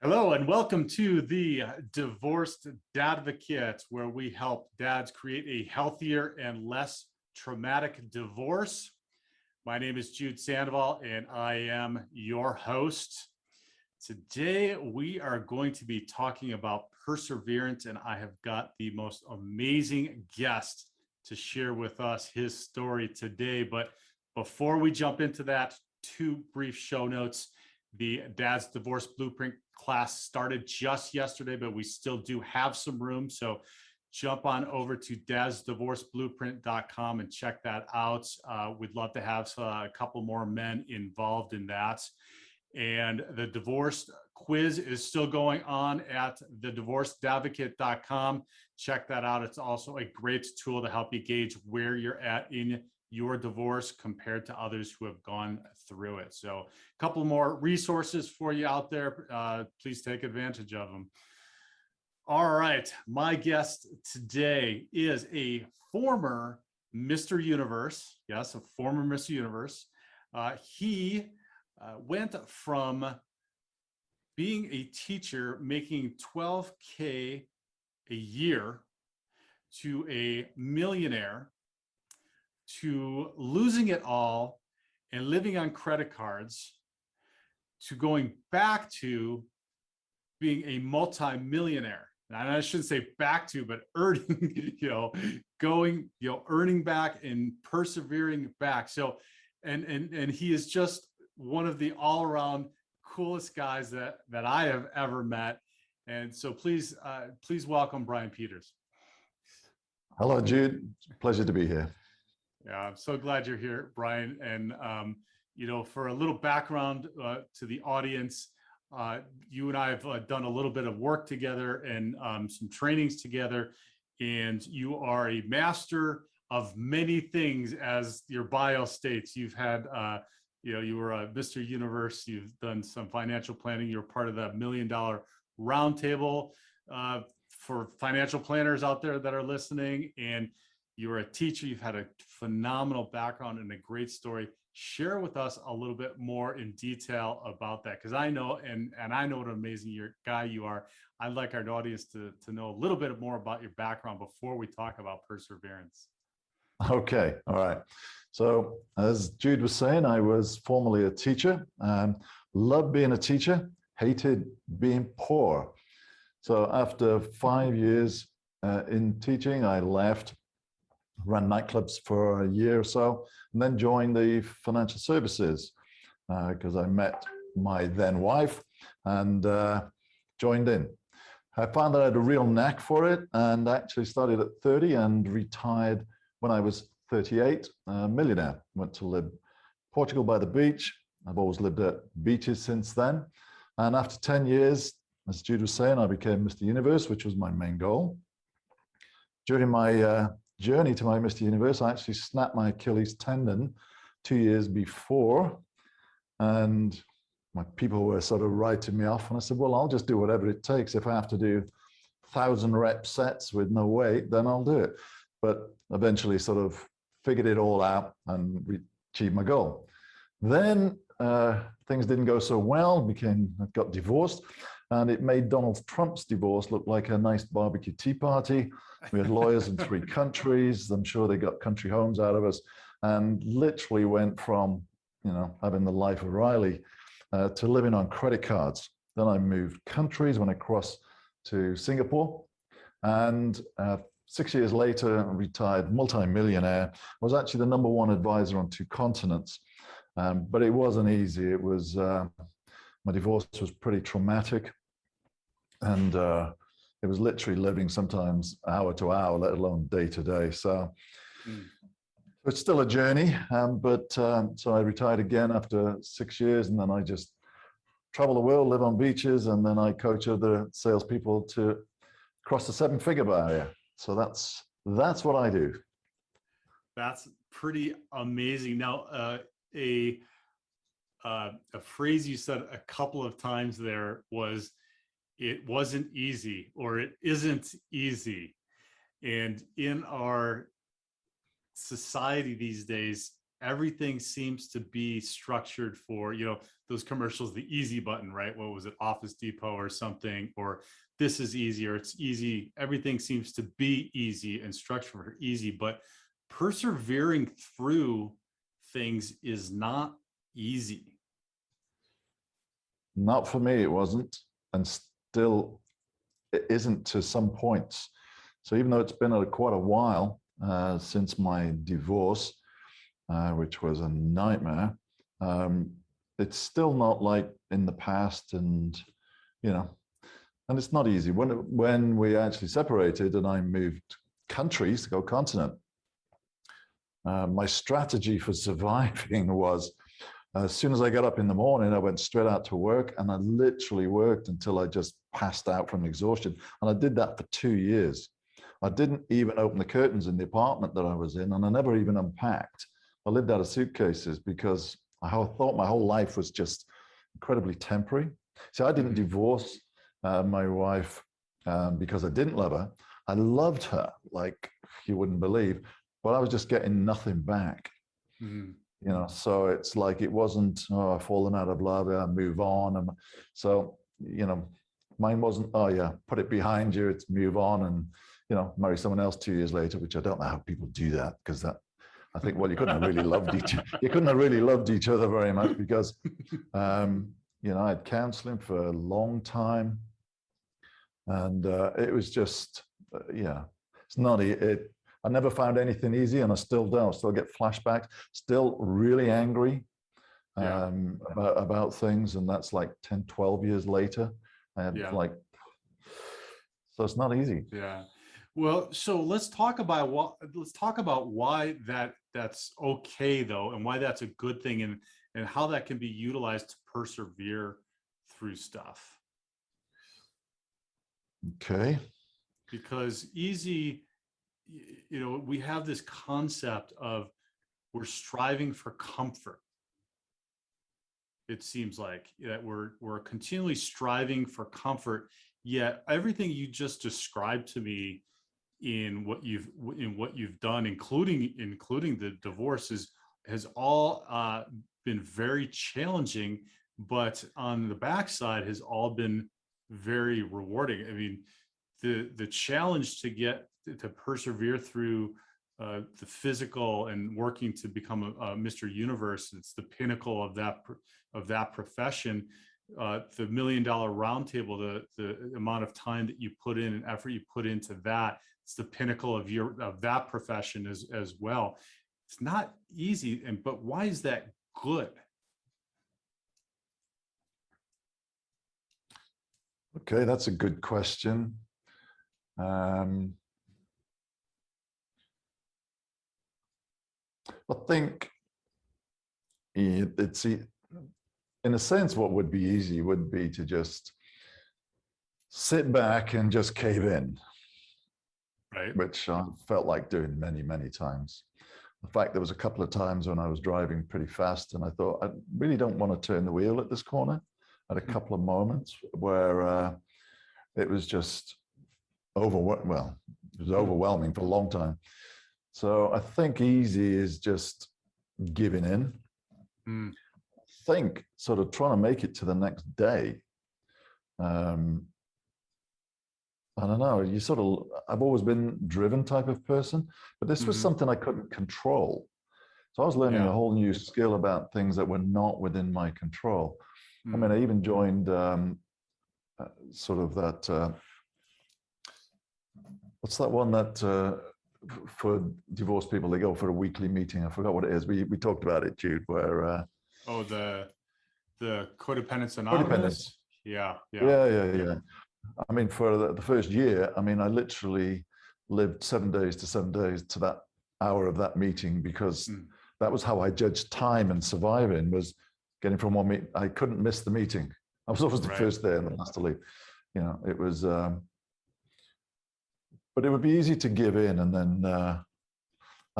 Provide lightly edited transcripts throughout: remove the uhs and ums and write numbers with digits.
Hello and welcome to the Divorced Dadvocate, where we help dads create a healthier and less traumatic divorce. My name is Jude Sandoval and I am your host. Today we are going to be talking about perseverance, and I have got the most amazing guest to share with us his story today. But before we jump into that, two brief show notes. The Dad's Divorce Blueprint class started just yesterday, but we still do have some room. So jump on over to dadsdivorceblueprint.com and check that out. We'd love to have a couple more men involved in that. And the divorce quiz is still going on at thedivorcedadvocate.com. Check that out. It's also a great tool to help you gauge where you're at in your divorce compared to others who have gone through it. So a couple more resources for you out there. Please take advantage of them. All right. My guest today is a former Mr. Universe. Yes, a former Mr. Universe. He went from being a teacher making $12K a year to a millionaire, to losing it all and living on credit cards, to going back to being a multi-millionaire. And I shouldn't say back to, but earning, earning back and persevering back. So, and he is just one of the all-around coolest guys that I have ever met. And so please welcome Brian Peters. Hello, Jude. Pleasure to be here. Yeah, I'm so glad you're here, Brian. And, for a little background to the audience, you and I have done a little bit of work together and some trainings together. And you are a master of many things, as your bio states. You've had, you were a Mr. Universe. You've done some financial planning. You're part of the $1 Million Roundtable for financial planners out there that are listening. And you're a teacher. You've had a phenomenal background and a great story. Share with us a little bit more in detail about that, because I know, and I know what an amazing guy you are. I'd like our audience to know a little bit more about your background before we talk about perseverance. Okay, all right. So as Jude was saying, I was formerly a teacher. Loved being a teacher, hated being poor. So after 5 years in teaching, I left, ran nightclubs for a year or so, and then joined the financial services because I met my then wife and joined in. I found that I had a real knack for it, and actually started at 30 and retired when I was 38, a millionaire. Went to live Portugal by the beach. I've always lived at beaches since then. And after 10 years, as Jude was saying, I became Mr. Universe, which was my main goal. During my journey to my Mr. Universe, I actually snapped my Achilles tendon 2 years before, and my people were sort of writing me off, and I said, well, I'll just do whatever it takes. If I have to do 1,000 rep sets with no weight, then I'll do it. But eventually sort of figured it all out and achieved my goal. Then things didn't go so well, got divorced, and it made Donald Trump's divorce look like a nice barbecue tea party. We had lawyers in 3 countries. I'm sure they got country homes out of us, and literally went from, having the life of Riley to living on credit cards. Then I moved countries when I crossed to Singapore, and 6 years later, retired multi-millionaire. I was actually the #1 advisor on 2 continents, but it wasn't easy. It was, my divorce was pretty traumatic, and it was literally living sometimes hour to hour, let alone day to day. So it's still a journey, so I retired again after 6 years, and then I just travel the world, live on beaches, and then I coach other salespeople to cross the 7-figure barrier. So that's what I do. That's pretty amazing. Now, a phrase you said a couple of times there was, it wasn't easy, or it isn't easy. And in our society these days, everything seems to be structured for, those commercials, the easy button, right? What was it, Office Depot or something, or this is easy, or it's easy. Everything seems to be easy and structured for easy, but persevering through things is not easy. Not for me, it wasn't, and still it isn't to some points. So even though it's been quite a while since my divorce, which was a nightmare, it's still not like in the past, and and it's not easy. When we actually separated and I moved countries to go continent, my strategy for surviving was, as soon as I got up in the morning, I went straight out to work, and I literally worked until I just passed out from exhaustion. And I did that for 2 years. I didn't even open the curtains in the apartment that I was in, and I never even unpacked. I lived out of suitcases because I thought my whole life was just incredibly temporary. So I didn't divorce my wife because I didn't love her. I loved her like you wouldn't believe, but I was just getting nothing back. Mm-hmm. So it's like, it wasn't, oh, I've fallen out of love, I move on. And so, mine wasn't, oh yeah, put it behind you, it's move on and, marry someone else 2 years later, which I don't know how people do that, because I think, well, you couldn't have really loved each other very much, because, I had counseling for a long time, and it was just, it's not, I never found anything easy, and I still don't. I still get flashbacks, still really angry about things. And that's like 10, 12 years later. I have so it's not easy. Yeah. Well, so let's talk about why that's okay though, and why that's a good thing, and how that can be utilized to persevere through stuff. Okay. Because easy, we have this concept of we're striving for comfort. It seems like that we're continually striving for comfort, yet everything you just described to me in what you've done, including the divorces, has all been very challenging, but on the backside has all been very rewarding. I mean, the challenge to persevere through the physical and working to become a Mr. Universe, it's the pinnacle of that profession. The $1 Million Roundtable, the amount of time that you put in and effort you put into that, it's the pinnacle of that profession as well. It's not easy, but why is that good? Okay, that's a good question. I think it's, in a sense, what would be easy would be to just sit back and just cave in, right? Which I felt like doing many, many times. In fact, there was a couple of times when I was driving pretty fast and I thought, I really don't want to turn the wheel at this corner. I had a couple of moments where it was just overwhelming for a long time. So I think easy is just giving in. I think sort of trying to make it to the next day. I don't know, I've always been driven type of person, but this was something I couldn't control. So I was learning a whole new skill about things that were not within my control. I mean, I even joined sort of that, what's that one that for divorced people, they go for a weekly meeting. I forgot what it is. We talked about it, Jude, where... the Codependence Anonymous? Yeah. I mean, for the first year, I mean, I literally lived 7 days to that hour of that meeting, because that was how I judged time and surviving, was getting from one meeting. I couldn't miss the meeting. I was always the first there and the last to leave. It was, but it would be easy to give in, and then, I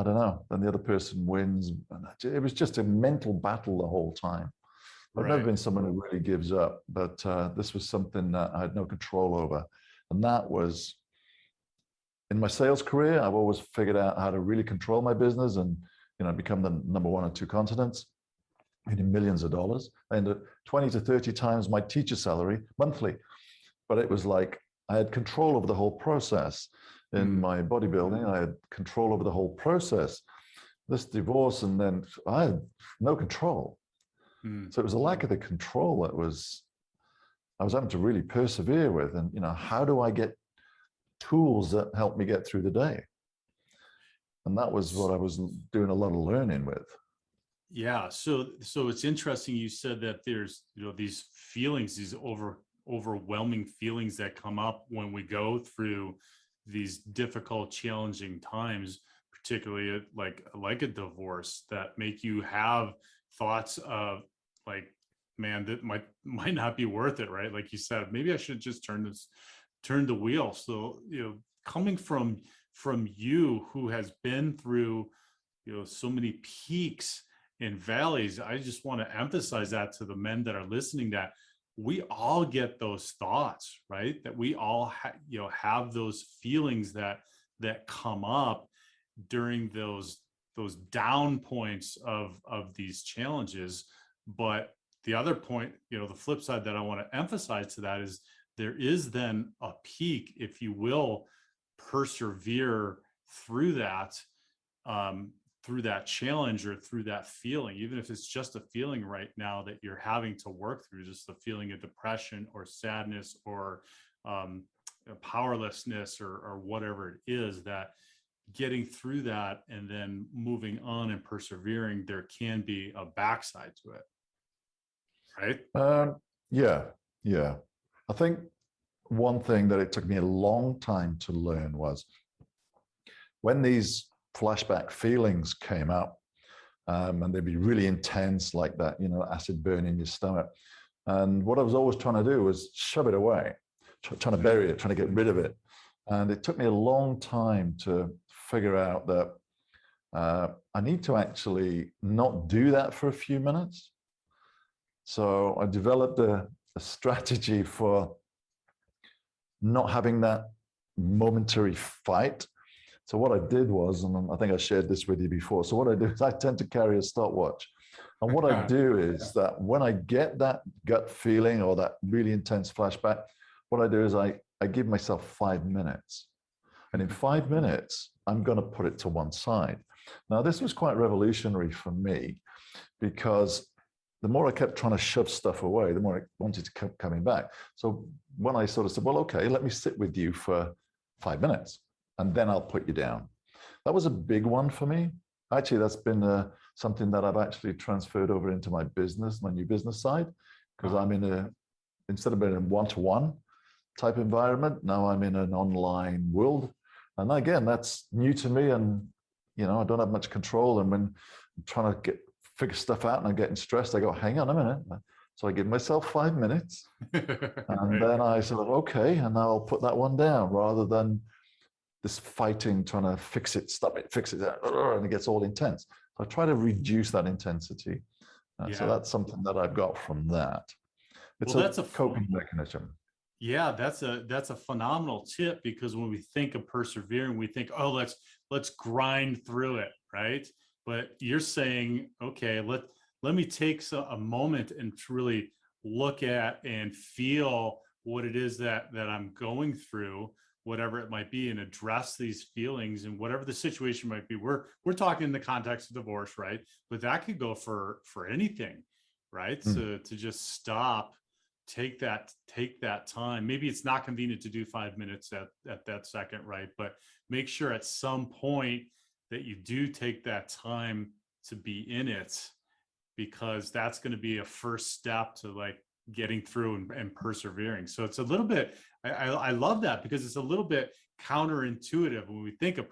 don't know, then the other person wins. And it was just a mental battle the whole time. I've never been someone who really gives up, but this was something that I had no control over. And that was, in my sales career, I've always figured out how to really control my business and, become the number 1 or 2 continents, earning millions of dollars, and 20 to 30 times my teacher salary monthly. But it was like I had control over the whole process. In my bodybuilding, I had control over the whole process. This divorce, and then I had no control. So it was a lack of the control that I was having to really persevere with. And, how do I get tools that help me get through the day? And that was what I was doing a lot of learning with. Yeah. So it's interesting. You said that there's, these feelings, these overwhelming feelings that come up when we go through these difficult, challenging times, particularly like a divorce, that make you have thoughts of like, man, that might not be worth it, right? Like you said, maybe I should just turn the wheel. So, coming from you, who has been through, so many peaks and valleys, I just want to emphasize that to the men that are listening, that we all get those thoughts, right? That we all have those feelings that come up during those down points of these challenges. But the other point, the flip side that I want to emphasize to that is there is then a peak, if you will, persevere through that challenge or through that feeling, even if it's just a feeling right now that you're having to work through, just the feeling of depression or sadness or powerlessness or whatever it is, that getting through that and then moving on and persevering, there can be a backside to it, right? Yeah. I think one thing that it took me a long time to learn was when these flashback feelings came up, and they'd be really intense like that, acid burn in your stomach. And what I was always trying to do was shove it away, trying to bury it, trying to get rid of it. And it took me a long time to figure out that I need to actually not do that for a few minutes. So I developed a strategy for not having that momentary fight. So what I did was, and I think I shared this with you before, so what I do is I tend to carry a stopwatch. And what I do is that when I get that gut feeling or that really intense flashback, what I do is I give myself 5 minutes. And in 5 minutes, I'm going to put it to one side. Now, this was quite revolutionary for me, because the more I kept trying to shove stuff away, the more I wanted to keep coming back. So when I sort of said, well, okay, let me sit with you for 5 minutes, and then I'll put you down. That was a big one for me. Actually, that's been something that I've actually transferred over into my business, my new business side, because I'm instead of being in a one-to-one type environment, now I'm in an online world. And again, that's new to me, and I don't have much control. And when I'm trying to figure stuff out and I'm getting stressed, I go, hang on a minute. So I give myself 5 minutes, and then I sort of, okay, and now I'll put that one down, rather than this fighting, trying to fix it, stop it, fix it, and it gets all intense. So I try to reduce that intensity. So that's something that I've got from that. It's that's a coping mechanism. Yeah, that's a phenomenal tip, because when we think of persevering, we think, oh, let's grind through it, right? But you're saying, okay, let me take a moment and truly look at and feel what it is that I'm going through, whatever it might be, and address these feelings, and whatever the situation might be. We're talking in the context of divorce, right? But that could go for anything, right? So to just stop, take that time. Maybe it's not convenient to do 5 minutes at that second, right? But make sure at some point that you do take that time to be in it, because that's going to be a first step to like getting through and persevering. So it's a little bit, I love that, because it's a little bit counterintuitive when we think of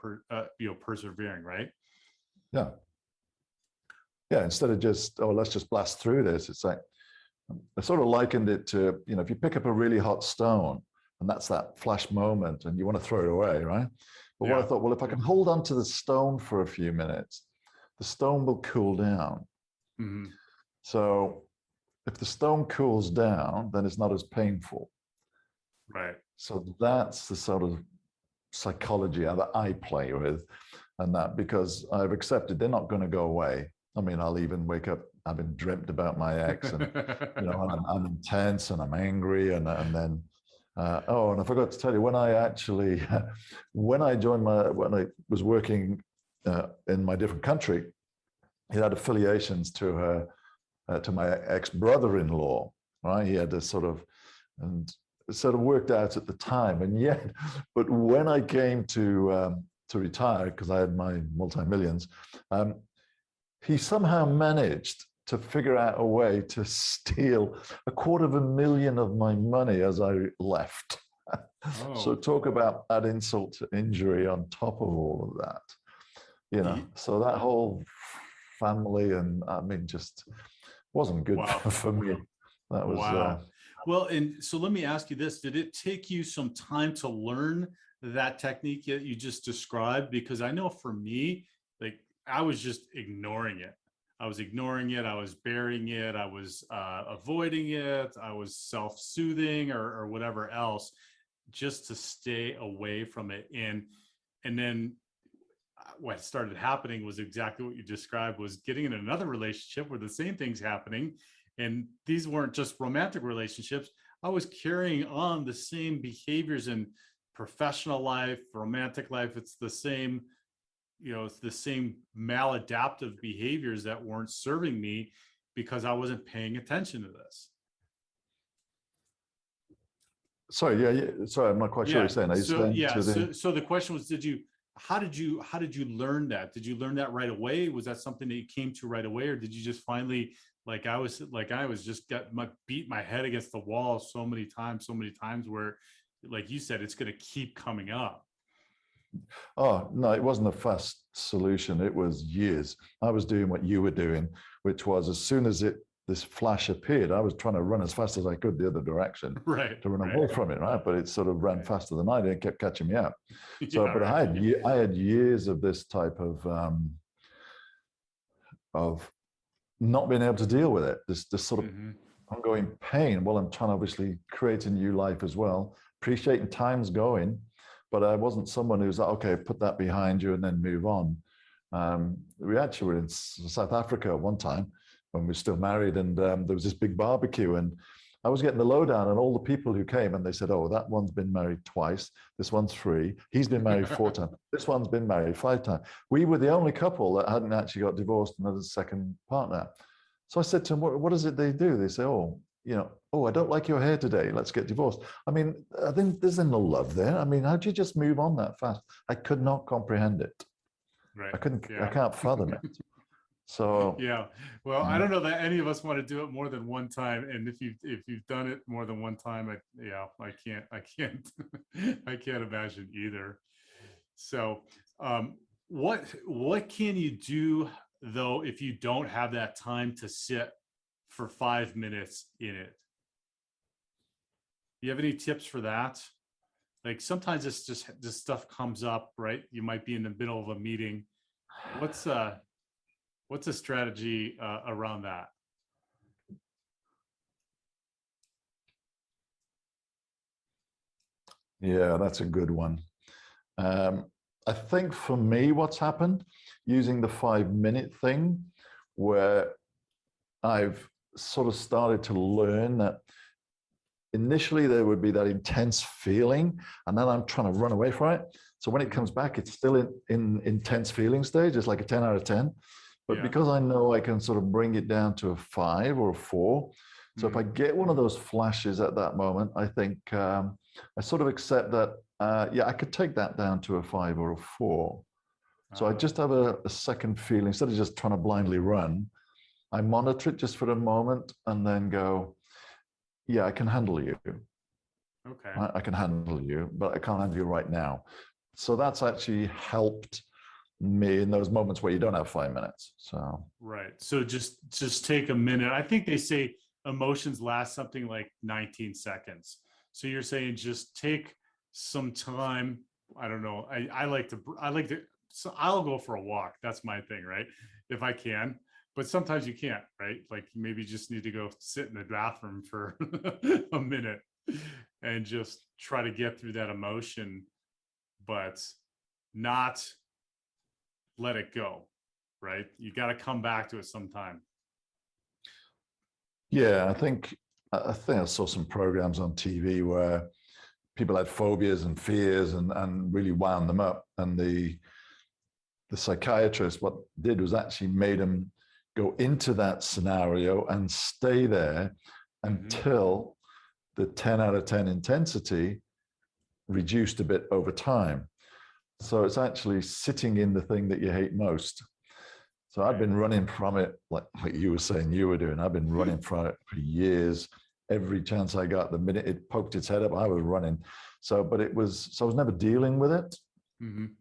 persevering, right? Yeah. Instead of just, oh, let's just blast through this, it's like, I sort of likened it to, if you pick up a really hot stone, and that's that flash moment, and you want to throw it away, right? But what I thought, well, if I can hold on to the stone for a few minutes, the stone will cool down. Mm-hmm. So if the stone cools down, then it's not as painful. Right. So that's the sort of psychology that I play with. and that, because I've accepted they're not going to go away. I mean, I'll even wake up having dreamt about my ex, and I'm intense and I'm angry, and then oh, and I forgot to tell you, when I actually when I was working in my different country, he had affiliations to her to my ex-brother-in-law, right? He had this sort of, and it sort of worked out at the time, and yet, but when I came to retire, because I had my multi-millions, he somehow managed to figure out a way to steal $250,000 of my money as I left. Oh. So talk about add insult to injury on top of all of that, you know. So that whole family, and I mean, just wasn't good for me. That was well, and so let me ask you this: did it take you some time to learn that technique that you just described? Because I know for me, like, I was just ignoring it. I was ignoring it. I was burying it. I was avoiding it. I was self-soothing or whatever else, just to stay away from it. And then what started happening was exactly what you described, was getting in another relationship where the same thing's happening. And these weren't just romantic relationships. I was carrying on the same behaviors in professional life, romantic life. It's the same, you know, it's the same maladaptive behaviors that weren't serving me because I wasn't paying attention to this. Sorry, yeah. Sorry, I'm not quite sure what you're saying. So the question was, how did you learn that? Did you learn that right away? Was that something that you came to right away, or did you just finally, like I was just beat my head against the wall so many times where, like you said, it's going to keep coming up? Oh, no, it wasn't a fast solution. It was years. I was doing what you were doing, which was, as soon as this flash appeared, I was trying to run as fast as I could the other direction, to run away from it, right? But it sort of ran faster than I did and kept catching me up. So, but I had years of this type of not being able to deal with it. This sort of ongoing pain while I'm trying to obviously create a new life as well, appreciating time's going. But I wasn't someone who's like, okay, put that behind you and then move on. We actually were in South Africa one time when we were still married, and there was this big barbecue, and I was getting the lowdown on all the people who came, and they said, oh, that one's been married twice. This one's 3. He's been married 4 times. This one's been married 5 times. We were the only couple that hadn't actually got divorced and had a second partner. So I said to them, what is it they do? They say, oh, I don't like your hair today. Let's get divorced. I mean, I think there's no love there. I mean, how do you just move on that fast? I could not comprehend it. Right. I can't fathom it. So well, I don't know that any of us want to do it more than one time. And if you've done it more than one time, I can't imagine either. So what can you do though if you don't have that time to sit for 5 minutes in it? Do you have any tips for that? Like, sometimes it's just this stuff comes up, right? You might be in the middle of a meeting. What's a strategy around that? Yeah, that's a good one. I think for me, what's happened, using the 5-minute thing, where I've sort of started to learn that initially there would be that intense feeling, and then I'm trying to run away from it. So when it comes back, it's still in intense feeling stage. It's like a 10 out of 10. But because I know I can sort of bring it down to a 5 or a 4. So if I get one of those flashes at that moment, I think I sort of accept that, I could take that down to a 5 or a 4. So I just have a second feeling. Instead of just trying to blindly run, I monitor it just for a moment and then go, yeah, I can handle you. Okay. I can handle you, but I can't handle you right now. So that's actually helped me in those moments where you don't have 5 minutes. So right. So just take a minute. I think they say emotions last something like 19 seconds. So you're saying just take some time. I don't know. I like to, so I'll go for a walk. That's my thing, right? If I can. But sometimes you can't, right? Like, maybe you just need to go sit in the bathroom for a minute and just try to get through that emotion, but not let it go, right? You got to come back to it sometime. Yeah, I think I saw some programs on TV where people had phobias and fears and really wound them up. And the psychiatrist, what did was actually made them go into that scenario and stay there until the 10 out of 10 intensity reduced a bit over time. So it's actually sitting in the thing that you hate most. So I've been running from it, like you were saying you were doing. I've been running from it for years. Every chance I got, the minute it poked its head up, I was running. So, but I was never dealing with it.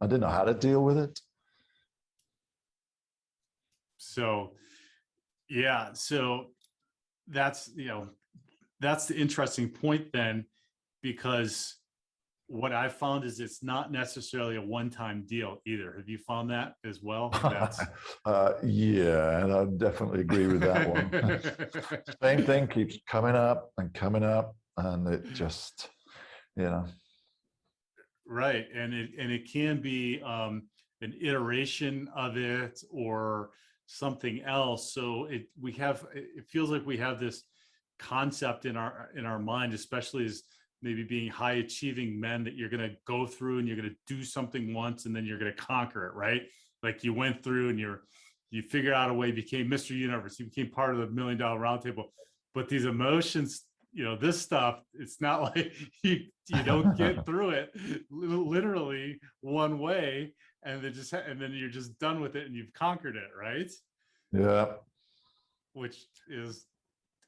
I didn't know how to deal with it. So, yeah. So that's, that's the interesting point then, because what I found is it's not necessarily a one-time deal either. Have you found that as well? That's yeah, and I definitely agree with that one. Same thing keeps coming up, and it just, right. And it can be an iteration of it or something else. So it feels like we have this concept in our mind, especially as maybe being high achieving men, that you're going to go through and you're going to do something once and then you're going to conquer it, right? Like you went through and you figured out a way, became Mr. Universe, you became part of the $1 Million Roundtable. But these emotions, this stuff, it's not like you don't get through it literally one way and then you're just done with it and you've conquered it, right? Yeah. Which is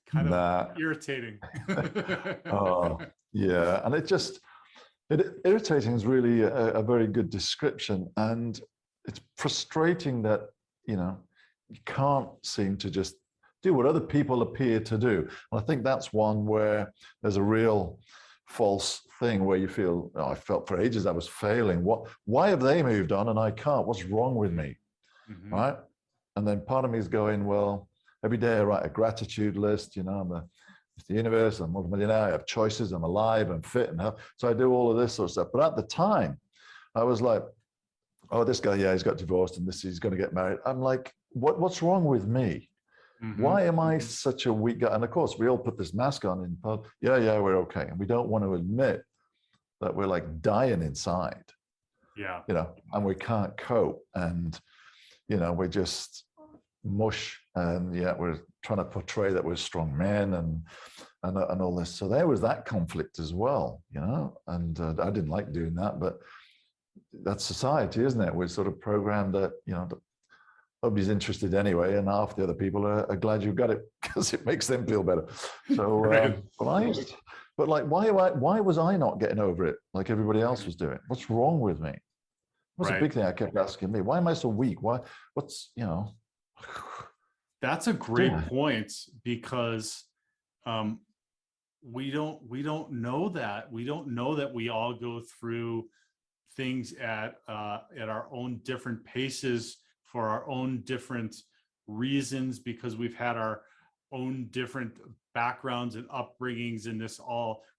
kind of irritating. Oh, yeah. And irritating is really a very good description. And it's frustrating that, you can't seem to just do what other people appear to do. And I think that's one where there's a real false thing where you feel, I felt for ages I was failing. Why have they moved on and I can't? What's wrong with me? Right? And then part of me is going, well, every day I write a gratitude list, I'm the universe, I'm multimillionaire, I have choices, I'm alive, I'm fit and healthy. So I do all of this sort of stuff. But at the time, I was like, oh, this guy, yeah, he's got divorced and he's going to get married. I'm like, what's wrong with me? Why am I such a weak guy? And of course, we all put this mask on in pub. Yeah, we're okay. And we don't want to admit that we're like dying inside. Yeah. And we can't cope. And, we're just mush, and we're trying to portray that we're strong men and all this. So there was that conflict as well, and I didn't like doing that, but that's society, isn't it? We're sort of programmed that, nobody's interested anyway, and half the other people are glad you've got it because it makes them feel better. So, right. but why was I not getting over it like everybody else was doing? What's wrong with me? What's a big thing I kept asking me? Why am I so weak? That's a great point, because we don't know that. We don't know that we all go through things at our own different paces for our own different reasons, because we've had our own different backgrounds and upbringings, and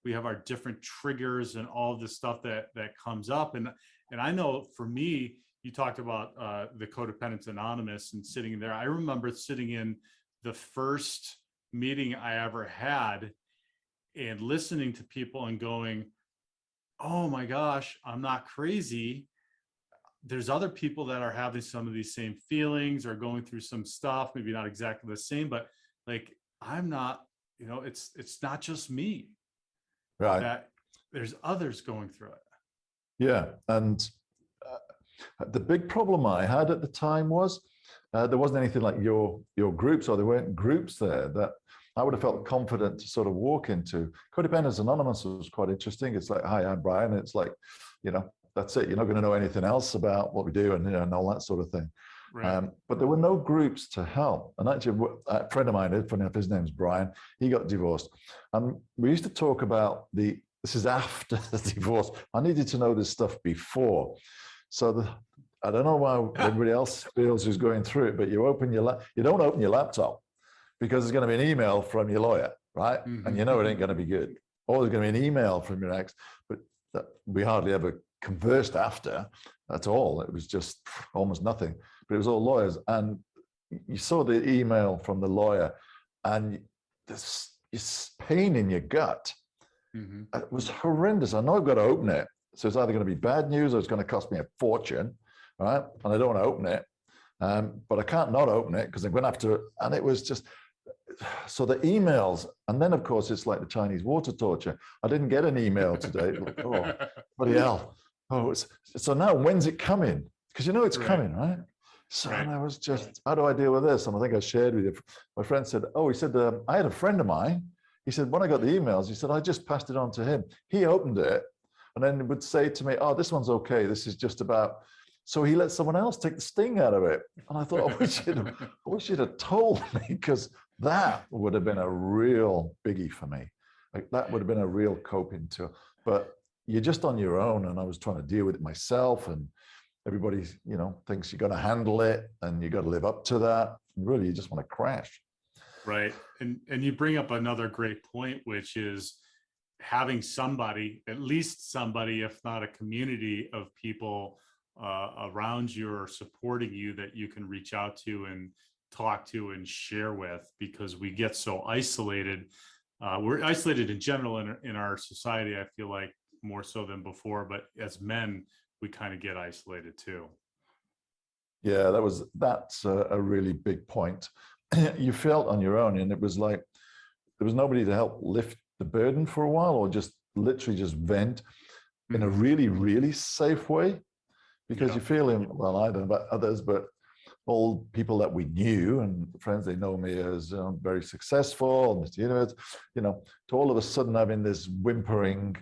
we have our different triggers and all this stuff that comes up. And I know for me, you talked about the Codependents Anonymous and sitting in there. I remember sitting in the first meeting I ever had and listening to people and going, oh my gosh, I'm not crazy. There's other people that are having some of these same feelings or going through some stuff, maybe not exactly the same, but like, I'm not, it's not just me. Right. That there's others going through it. Yeah. And the big problem I had at the time was there wasn't anything like your groups, or there weren't groups there that I would have felt confident to sort of walk into. Codependents Anonymous was quite interesting. It's like, hi, I'm Brian. It's like, that's it. You're not going to know anything else about what we do and all that sort of thing. Right. But there were no groups to help. And actually, a friend of mine, funny enough, his name's Brian. He got divorced. And we used to talk about this is after the divorce. I needed to know this stuff before. So I don't know why everybody else feels who's going through it, but you don't open your laptop because there's going to be an email from your lawyer, right? And it ain't going to be good. Or there's going to be an email from your ex, but we hardly ever conversed after. at all. It was just almost nothing, but it was all lawyers. And you saw the email from the lawyer, and this pain in your gut. Mm-hmm. It was horrendous. I know I've got to open it. So it's either going to be bad news or it's going to cost me a fortune, right? And I don't want to open it. But I can't not open it because I'm going to have to. And it was just, so the emails, and then of course it's like the Chinese water torture. I didn't get an email today. Like, oh, bloody hell. Oh, so now when's it coming? Because you know it's coming, right? So and I was just, how do I deal with this? And I think I shared with you. My friend said, oh, he said, I had a friend of mine. He said, when I got the emails, he said, I just passed it on to him. He opened it and then would say to me, oh, this one's okay. This is just about, so he let someone else take the sting out of it. And I thought, I wish you'd have told me, because that would have been a real biggie for me. Like that would have been a real coping tool. But you're just on your own, and I was trying to deal with it myself, and everybody, you know, thinks you're going to handle it and you got to live up to that. And really, you just want to crash. Right. And you bring up another great point, which is having somebody, at least somebody, if not a community of people around you or supporting you that you can reach out to and talk to and share with, because we get so isolated. We're isolated in general in our society, I feel like, more so than before, but as men, we kind of get isolated too. Yeah, that's a really big point. You felt on your own, and it was like there was nobody to help lift the burden for a while, or just literally just vent in a really, really safe way, because you're feeling, well, I don't know about others, but all people that we knew and friends, they know me as very successful, and you know, to all of a sudden having this whimpering,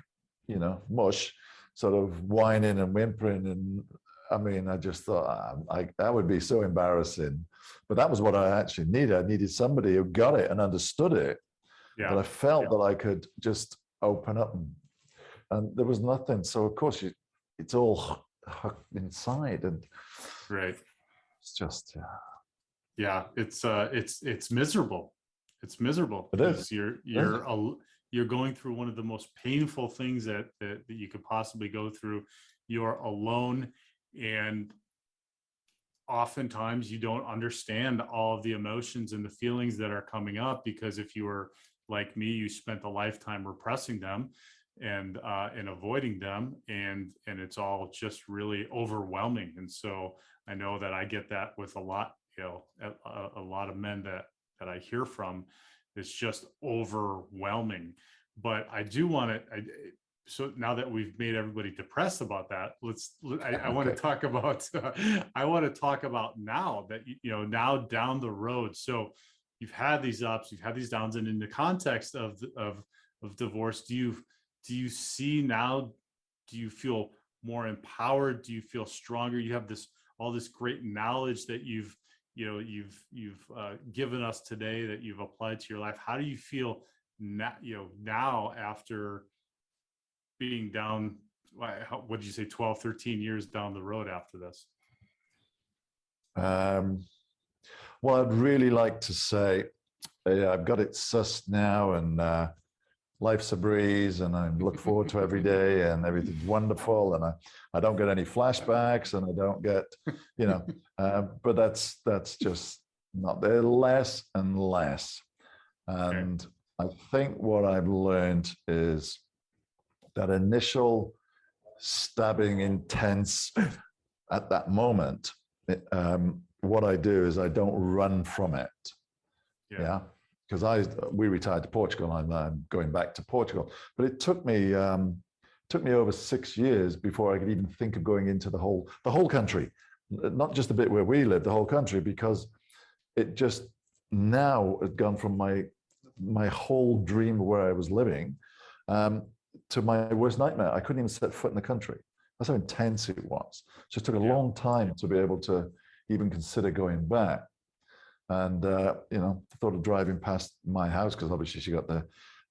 you know, mush, sort of whining and whimpering, and I mean, I just thought that would be so embarrassing. But that was what I actually needed. I needed somebody who got it and understood it. Yeah. That I felt that I could just open up, and there was nothing. So of course, it's all inside, and right. It's just it's miserable. It's miserable. It is. You're going through one of the most painful things that you could possibly go through. You're alone, and oftentimes you don't understand all of the emotions and the feelings that are coming up, because if you were like me, you spent a lifetime repressing them and avoiding them, and it's all just really overwhelming. And so I know that I get that with a lot, you know, a lot of men that I hear from. It's just overwhelming. But I do want to, so now that we've made everybody depressed about that, I want to talk about, I want to talk about now that, you know, now down the road. So you've had these ups, you've had these downs, and in the context of divorce, do you see now, do you feel more empowered? Do you feel stronger? You have all this great knowledge that you've given us today, that you've applied to your life. How do you feel now after being down, what did you say, 12, 13 years down the road after this? Well, I'd really like to say I've got it sussed now, and life's a breeze, and I look forward to every day, and everything's wonderful, and I don't get any flashbacks, and I don't get, you know, but that's just not there. Less and less. And I think what I've learned is that initial stabbing intense at that moment, what I do is I don't run from it. Yeah. Because we retired to Portugal, and I'm going back to Portugal. But it took me over 6 years before I could even think of going into the whole country, not just the bit where we live, the whole country, because it just now had gone from my whole dream of where I was living to my worst nightmare. I couldn't even set foot in the country. That's how intense it was. So it took a long time to be able to even consider going back. And, you know, the thought of driving past my house, because obviously she got the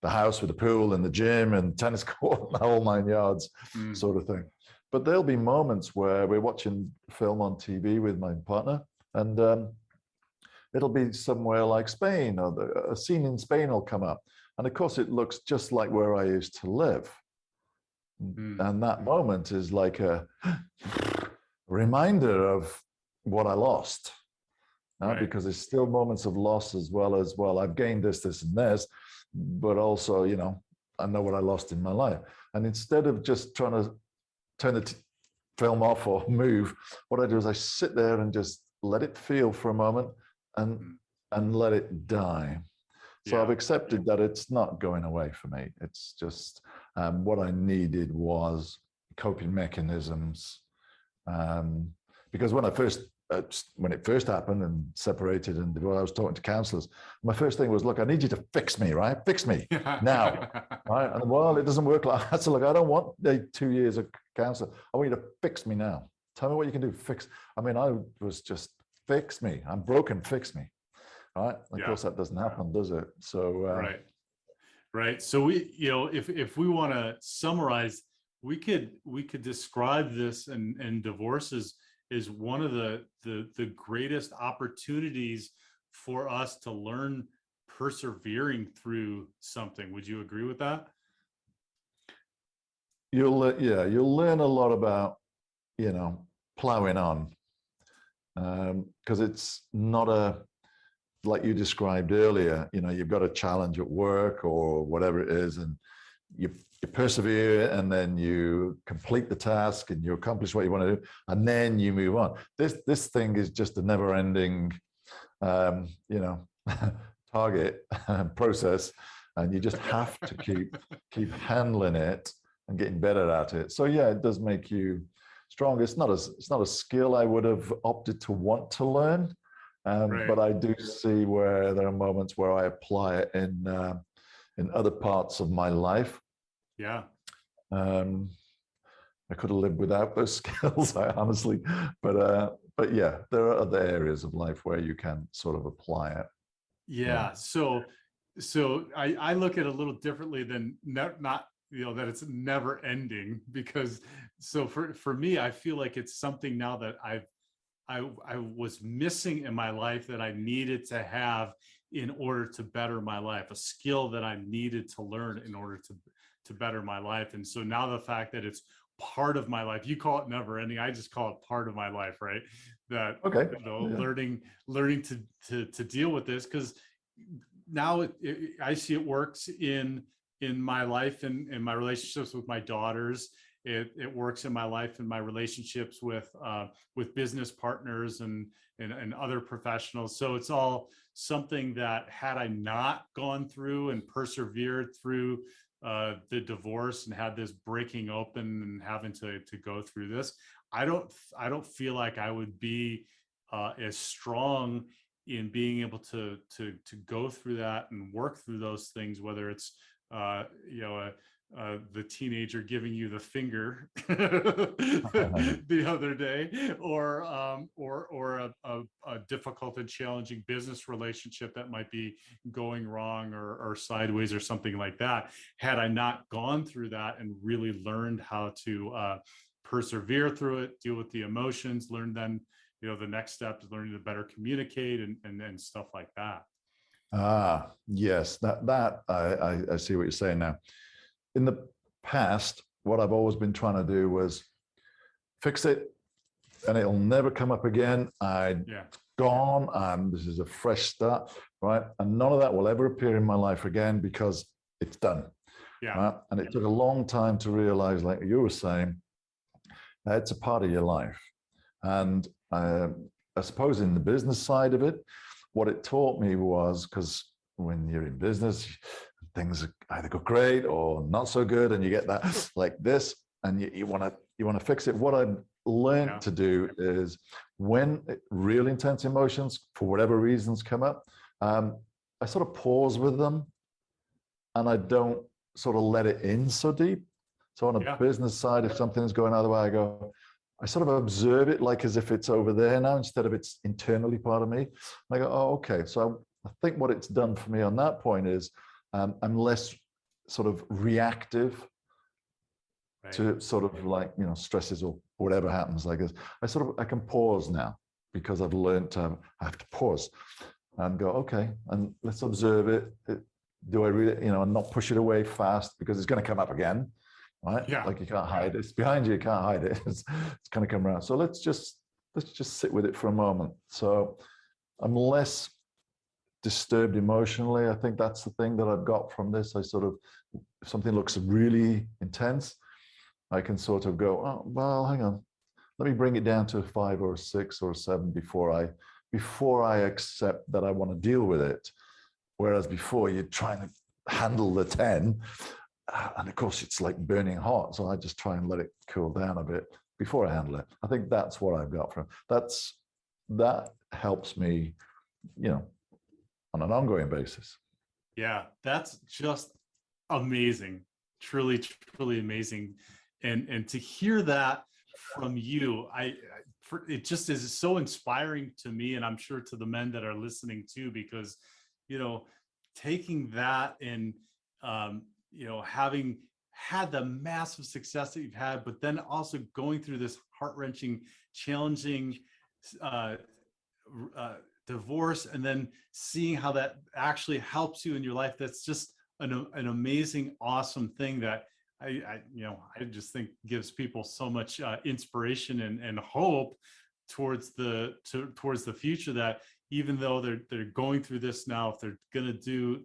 house with the pool and the gym and tennis court and the whole 9 yards sort of thing. But there'll be moments where we're watching film on TV with my partner, and it'll be somewhere like Spain, or a scene in Spain will come up. And of course, it looks just like where I used to live. And that moment is like reminder of what I lost. Right. Because there's still moments of loss as well, I've gained this, this, and this, but also, I know what I lost in my life. And instead of just trying to turn the film off or move, what I do is I sit there and just let it feel for a moment and let it die. So I've accepted that it's not going away for me. It's just what I needed was coping mechanisms. Because when it first happened and separated and I was talking to counselors, my first thing was, look, I need you to fix me, right? Fix me now, right? And well, it doesn't work like that. So look, I don't want 2 years of counselor. I want you to fix me now. Tell me what you can do. I was just, fix me. I'm broken, fix me. Right. Of course, that doesn't happen, does it? So right. So we, if we want to summarize, we could describe this and divorce is one of the greatest opportunities for us to learn persevering through something. Would you agree with that? You'll learn a lot about plowing on, because it's not like you described earlier, you've got a challenge at work or whatever it is, and you persevere, and then you complete the task and you accomplish what you want to do, and then you move on. This thing is just a never-ending, target process, and you just have to keep handling it and getting better at it. So yeah, it does make you stronger. It's not a skill I would have opted to want to learn. But I do see where there are moments where I apply it in other parts of my life. Yeah. I could have lived without those skills, honestly. But yeah, there are other areas of life where you can sort of apply it. Yeah. So I look at it a little differently than not that it's never ending, because so for me, I feel like it's something now that I was missing in my life that I needed to have in order to better my life, a skill that I needed to learn in order to better my life. And so now the fact that it's part of my life, you call it never ending, I just call it part of my life, right? That learning to deal with this, because now I see it works in my life and in my relationships with my daughters. It works in my life and my relationships with business partners and other professionals. So it's all something that, had I not gone through and persevered through the divorce and had this breaking open and having to go through this, I don't feel like I would be as strong in being able to go through that and work through those things, whether it's the teenager giving you the finger the other day, or a difficult and challenging business relationship that might be going wrong or sideways or something like that. Had I not gone through that and really learned how to persevere through it, deal with the emotions, learn then, the next step is learning to better communicate and stuff like that. Yes, that I see what you're saying now. In the past, what I've always been trying to do was fix it and it'll never come up again. It's gone and this is a fresh start, right? And none of that will ever appear in my life again because it's done. Right? And it took a long time to realize, like you were saying, it's a part of your life. And I suppose in the business side of it, what it taught me was, because when you're in business, things either go great or not so good, and you get that like this, and you want to fix it. What I've learned to do is, when real intense emotions, for whatever reasons, come up, I sort of pause with them, and I don't sort of let it in so deep. So on a business side, if something's going other way, I sort of observe it like as if it's over there now, instead of it's internally part of me. And I go, oh, okay. So I think what it's done for me on that point is I'm less sort of reactive to sort of like, stresses or whatever happens like this. I can pause now, because I've learned to have to pause and go, okay, and let's observe it. Do I really, and not push it away fast, because it's going to come up again. right? Yeah. Like you can't hide it. It's behind you, you can't hide it. It's kind of come around. So let's just sit with it for a moment. So I'm less disturbed emotionally. I think that's the thing that I've got from this. I sort of, if something looks really intense, I can sort of go, oh, well, hang on. Let me bring it down to a 5 or a 6 or a 7 before I accept that I want to deal with it. Whereas before you're trying to handle the 10, and of course it's like burning hot. So I just try and let it cool down a bit before I handle it. I think that's what I've got from that helps me, on an ongoing basis. Yeah, that's just amazing. Truly, truly amazing. And to hear that from you, it just is so inspiring to me, and I'm sure to the men that are listening too, because taking that and having had the massive success that you've had, but then also going through this heart-wrenching, challenging divorce, and then seeing how that actually helps you in your life. That's just an amazing, awesome thing that I just think gives people so much inspiration and hope towards the future, that even though they're going through this now, if they're going to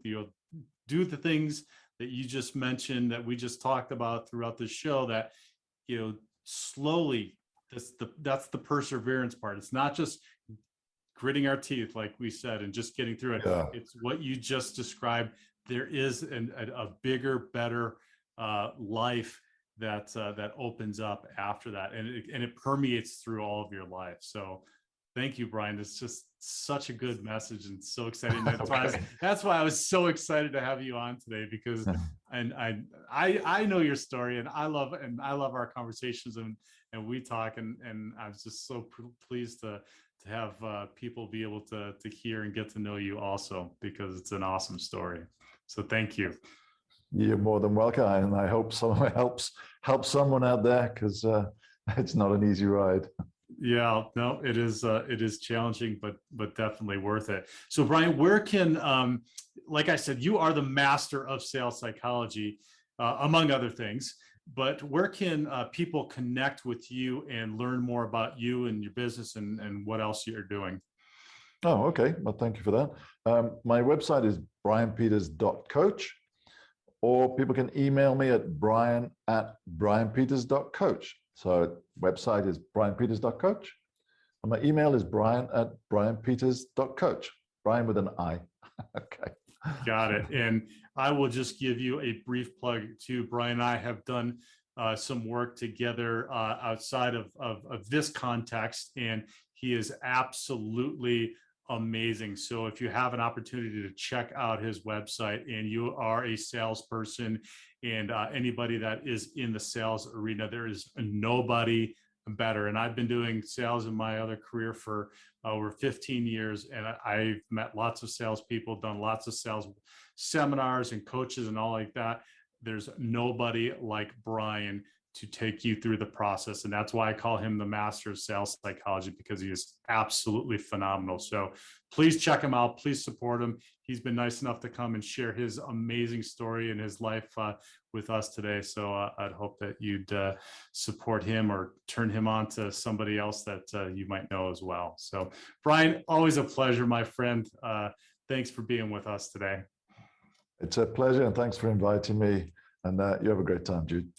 do the things that you just mentioned, that we just talked about throughout the show, that slowly, that's the perseverance part. It's not just gritting our teeth, like we said, and just getting through it. Yeah. It's what you just described. There is a bigger, better life that opens up after that, and it permeates through all of your life. So thank you, Brian. It's just such a good message and so exciting. That's why I was so excited to have you on today, because I know your story, and I love our conversations, and we talk, and I was just so pleased to have people be able to hear and get to know you also, because it's an awesome story. So thank you. You're more than welcome, and I hope someone helps someone out there, because it's not an easy ride. Yeah, no, it is challenging, but definitely worth it. So Brian, where can, like I said, you are the master of sales psychology, among other things, but where can people connect with you and learn more about you and your business and what else you're doing? Oh, okay. Well, thank you for that. My website is brianpeters.coach, or people can email me at brian@brianpeters.coach. So website is brianpeters.coach, and my email is brian@brianpeters.coach. Brian with an I. Okay. Got it. And I will just give you a brief plug too. Brian and I have done some work together outside of this context, and he is absolutely amazing. So if you have an opportunity to check out his website, and you are a salesperson, and anybody that is in the sales arena, there is nobody better. And I've been doing sales in my other career for over 15 years, and I've met lots of salespeople, done lots of sales seminars and coaches and all like that. There's nobody like Brian to take you through the process. And that's why I call him the master of sales psychology, because he is absolutely phenomenal. So please check him out. Please support him. He's been nice enough to come and share his amazing story and his life with us today. So I'd hope that you'd support him, or turn him on to somebody else that you might know as well. So Brian, always a pleasure, my friend. Thanks for being with us today. It's a pleasure, and thanks for inviting me. And you have a great time, Jude.